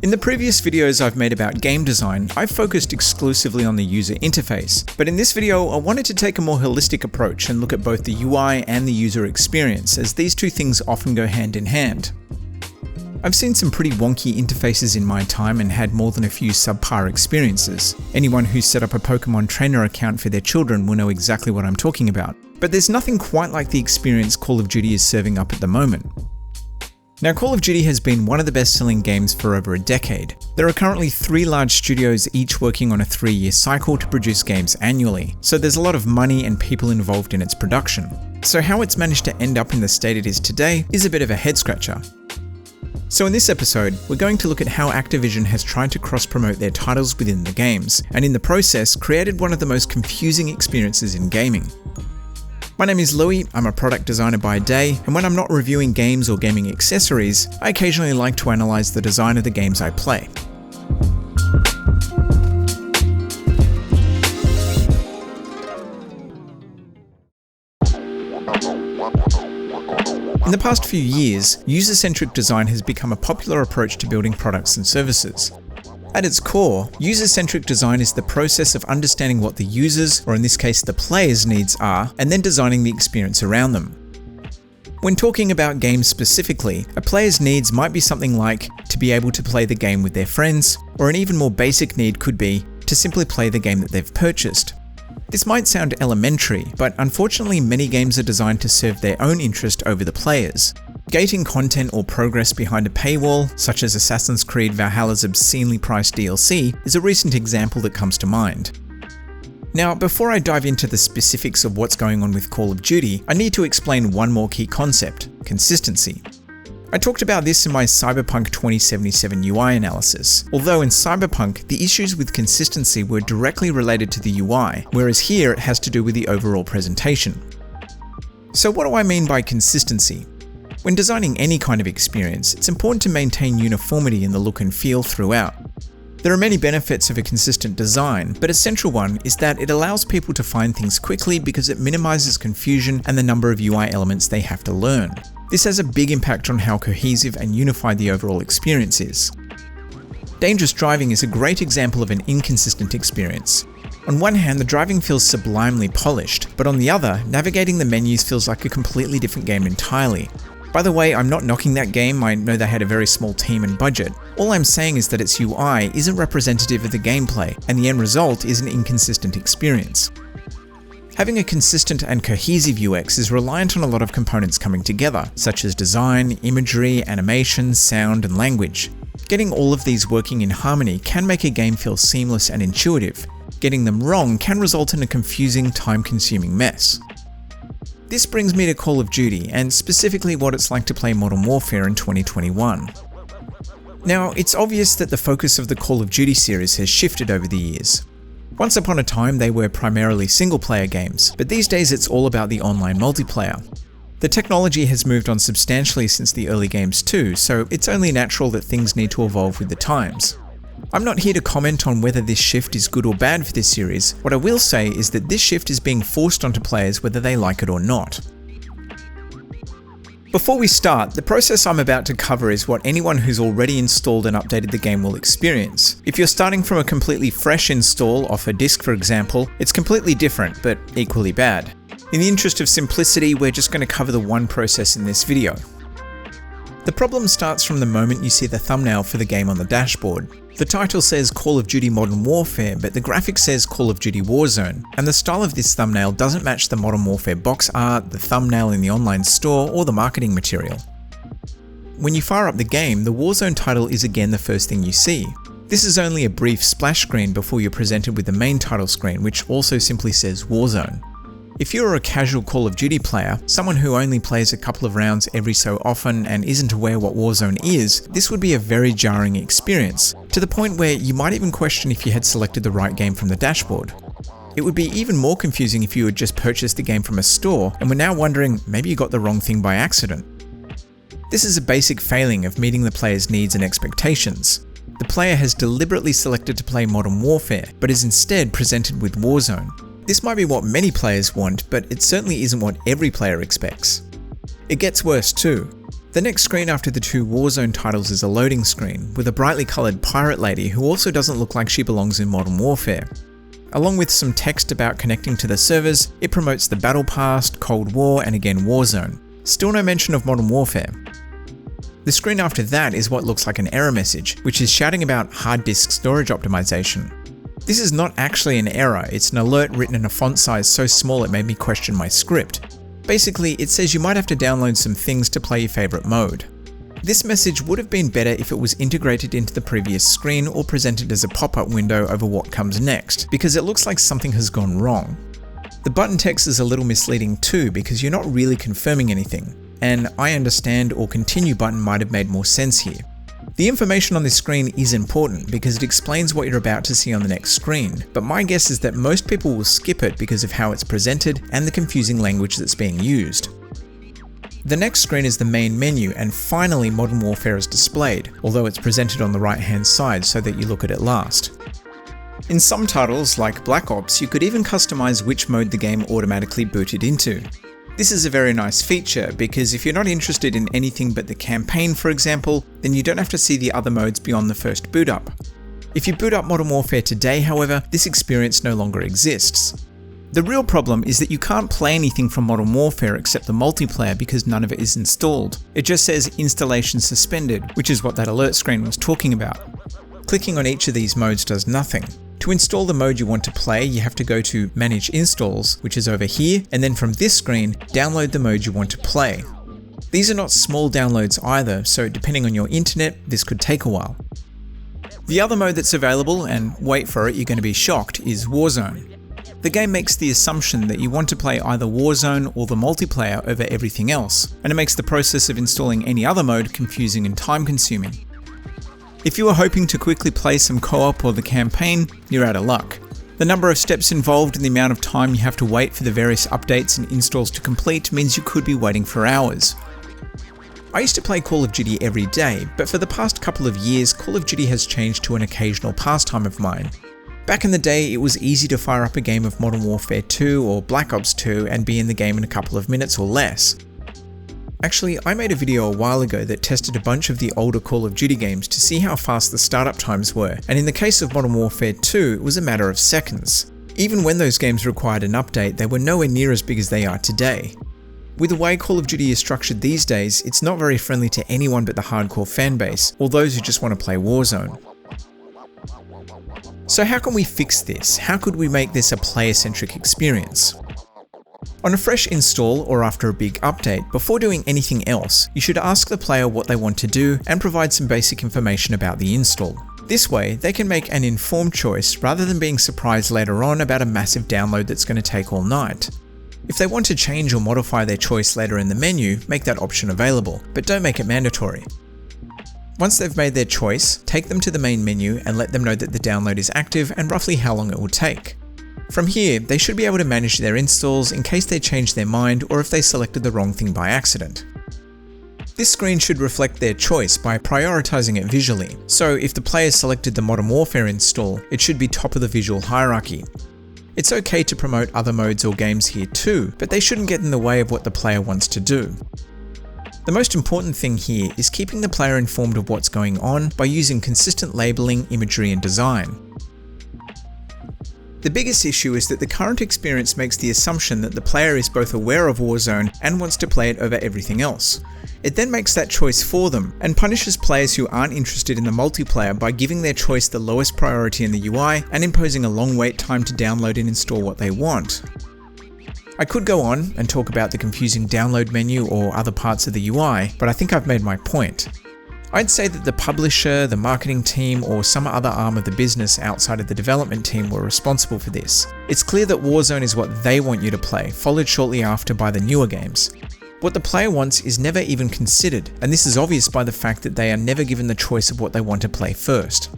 In the previous videos I've made about game design, I've focused exclusively on the user interface, but in this video I wanted to take a more holistic approach and look at both the UI and the user experience, as these two things often go hand in hand. I've seen some pretty wonky interfaces in my time and had more than a few subpar experiences. Anyone who's set up a Pokemon trainer account for their children will know exactly what I'm talking about. But there's nothing quite like the experience Call of Duty is serving up at the moment. Now, Call of Duty has been one of the best-selling games for over a decade. There are currently 3 large studios, each working on a 3-year cycle to produce games annually, so there's a lot of money and people involved in its production. So how it's managed to end up in the state it is today is a bit of a head-scratcher. So in this episode, we're going to look at how Activision has tried to cross-promote their titles within the games, and in the process created one of the most confusing experiences in gaming. My name is Louis, I'm a product designer by day, and when I'm not reviewing games or gaming accessories, I occasionally like to analyze the design of the games I play. In the past few years, user-centric design has become a popular approach to building products and services. At its core, user-centric design is the process of understanding what the users, or in this case the players' needs are, and then designing the experience around them. When talking about games specifically, a player's needs might be something like to be able to play the game with their friends, or an even more basic need could be to simply play the game that they've purchased. This might sound elementary, but unfortunately many games are designed to serve their own interest over the players. Gating content or progress behind a paywall, such as Assassin's Creed Valhalla's obscenely priced DLC, is a recent example that comes to mind. Now, before I dive into the specifics of what's going on with Call of Duty, I need to explain one more key concept: consistency. I talked about this in my Cyberpunk 2077 UI analysis, although in Cyberpunk, the issues with consistency were directly related to the UI, whereas here it has to do with the overall presentation. So what do I mean by consistency? When designing any kind of experience, it's important to maintain uniformity in the look and feel throughout. There are many benefits of a consistent design, but a central one is that it allows people to find things quickly because it minimizes confusion and the number of UI elements they have to learn. This has a big impact on how cohesive and unified the overall experience is. Dangerous driving is a great example of an inconsistent experience. On one hand, the driving feels sublimely polished, but on the other, navigating the menus feels like a completely different game entirely. By the way, I'm not knocking that game, I know they had a very small team and budget. All I'm saying is that its UI isn't representative of the gameplay, and the end result is an inconsistent experience. Having a consistent and cohesive UX is reliant on a lot of components coming together, such as design, imagery, animation, sound, and language. Getting all of these working in harmony can make a game feel seamless and intuitive. Getting them wrong can result in a confusing, time-consuming mess. This brings me to Call of Duty, and specifically what it's like to play Modern Warfare in 2021. Now, it's obvious that the focus of the Call of Duty series has shifted over the years. Once upon a time, they were primarily single-player games, but these days it's all about the online multiplayer. The technology has moved on substantially since the early games too, so it's only natural that things need to evolve with the times. I'm not here to comment on whether this shift is good or bad for this series. What I will say is that this shift is being forced onto players whether they like it or not. Before we start, the process I'm about to cover is what anyone who's already installed and updated the game will experience. If you're starting from a completely fresh install off a disk, for example, it's completely different, but equally bad. In the interest of simplicity, we're just going to cover the one process in this video. The problem starts from the moment you see the thumbnail for the game on the dashboard. The title says Call of Duty Modern Warfare, but the graphic says Call of Duty Warzone, and the style of this thumbnail doesn't match the Modern Warfare box art, the thumbnail in the online store, or the marketing material. When you fire up the game, the Warzone title is again the first thing you see. This is only a brief splash screen before you're presented with the main title screen, which also simply says Warzone. If you're a casual Call of Duty player, someone who only plays a couple of rounds every so often and isn't aware what Warzone is, this would be a very jarring experience, to the point where you might even question if you had selected the right game from the dashboard. It would be even more confusing if you had just purchased the game from a store and were now wondering maybe you got the wrong thing by accident. This is a basic failing of meeting the player's needs and expectations. The player has deliberately selected to play Modern Warfare, but is instead presented with Warzone. This might be what many players want, but it certainly isn't what every player expects. It gets worse too. The next screen after the two Warzone titles is a loading screen, with a brightly coloured pirate lady who also doesn't look like she belongs in Modern Warfare. Along with some text about connecting to the servers, it promotes the Battle Pass, Cold War, and again Warzone. Still no mention of Modern Warfare. The screen after that is what looks like an error message, which is shouting about hard disk storage optimization. This is not actually an error, it's an alert written in a font size so small it made me question my script. Basically, it says you might have to download some things to play your favourite mode. This message would have been better if it was integrated into the previous screen or presented as a pop-up window over what comes next, because it looks like something has gone wrong. The button text is a little misleading too, because you're not really confirming anything. An I understand or continue button might have made more sense here. The information on this screen is important because it explains what you're about to see on the next screen, but my guess is that most people will skip it because of how it's presented and the confusing language that's being used. The next screen is the main menu, and finally Modern Warfare is displayed, although it's presented on the right hand side so that you look at it last. In some titles, like Black Ops, you could even customize which mode the game automatically booted into. This is a very nice feature because if you're not interested in anything but the campaign, for example, then you don't have to see the other modes beyond the first boot up. If you boot up Modern Warfare today, however, this experience no longer exists. The real problem is that you can't play anything from Modern Warfare except the multiplayer because none of it is installed. It just says installation suspended, which is what that alert screen was talking about. Clicking on each of these modes does nothing. To install the mode you want to play, you have to go to Manage Installs, which is over here, and then from this screen, download the mode you want to play. These are not small downloads either, so depending on your internet, this could take a while. The other mode that's available, and wait for it, you're going to be shocked, is Warzone. The game makes the assumption that you want to play either Warzone or the multiplayer over everything else, and it makes the process of installing any other mode confusing and time-consuming. If you are hoping to quickly play some co-op or the campaign, you're out of luck. The number of steps involved and the amount of time you have to wait for the various updates and installs to complete means you could be waiting for hours. I used to play Call of Duty every day, but for the past couple of years, Call of Duty has changed to an occasional pastime of mine. Back in the day, it was easy to fire up a game of Modern Warfare 2 or Black Ops 2 and be in the game in a couple of minutes or less. Actually, I made a video a while ago that tested a bunch of the older Call of Duty games to see how fast the startup times were, and in the case of Modern Warfare 2, it was a matter of seconds. Even when those games required an update, they were nowhere near as big as they are today. With the way Call of Duty is structured these days, it's not very friendly to anyone but the hardcore fanbase, or those who just want to play Warzone. So how can we fix this? How could we make this a player-centric experience? On a fresh install or after a big update, before doing anything else, you should ask the player what they want to do and provide some basic information about the install. This way, they can make an informed choice rather than being surprised later on about a massive download that's going to take all night. If they want to change or modify their choice later in the menu, make that option available, but don't make it mandatory. Once they've made their choice, take them to the main menu and let them know that the download is active and roughly how long it will take. From here, they should be able to manage their installs in case they change their mind or if they selected the wrong thing by accident. This screen should reflect their choice by prioritizing it visually, so if the player selected the Modern Warfare install, it should be top of the visual hierarchy. It's okay to promote other modes or games here too, but they shouldn't get in the way of what the player wants to do. The most important thing here is keeping the player informed of what's going on by using consistent labeling, imagery, and design. The biggest issue is that the current experience makes the assumption that the player is both aware of Warzone and wants to play it over everything else. It then makes that choice for them, and punishes players who aren't interested in the multiplayer by giving their choice the lowest priority in the UI and imposing a long wait time to download and install what they want. I could go on and talk about the confusing download menu or other parts of the UI, but I think I've made my point. I'd say that the publisher, the marketing team, or some other arm of the business outside of the development team were responsible for this. It's clear that Warzone is what they want you to play, followed shortly after by the newer games. What the player wants is never even considered, and this is obvious by the fact that they are never given the choice of what they want to play first.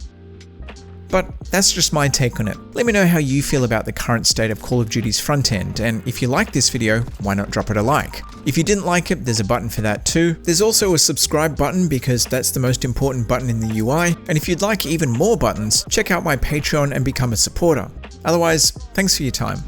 But that's just my take on it. Let me know how you feel about the current state of Call of Duty's front end, and if you like this video, why not drop it a like? If you didn't like it, there's a button for that too. There's also a subscribe button because that's the most important button in the UI, and if you'd like even more buttons, check out my Patreon and become a supporter. Otherwise, thanks for your time.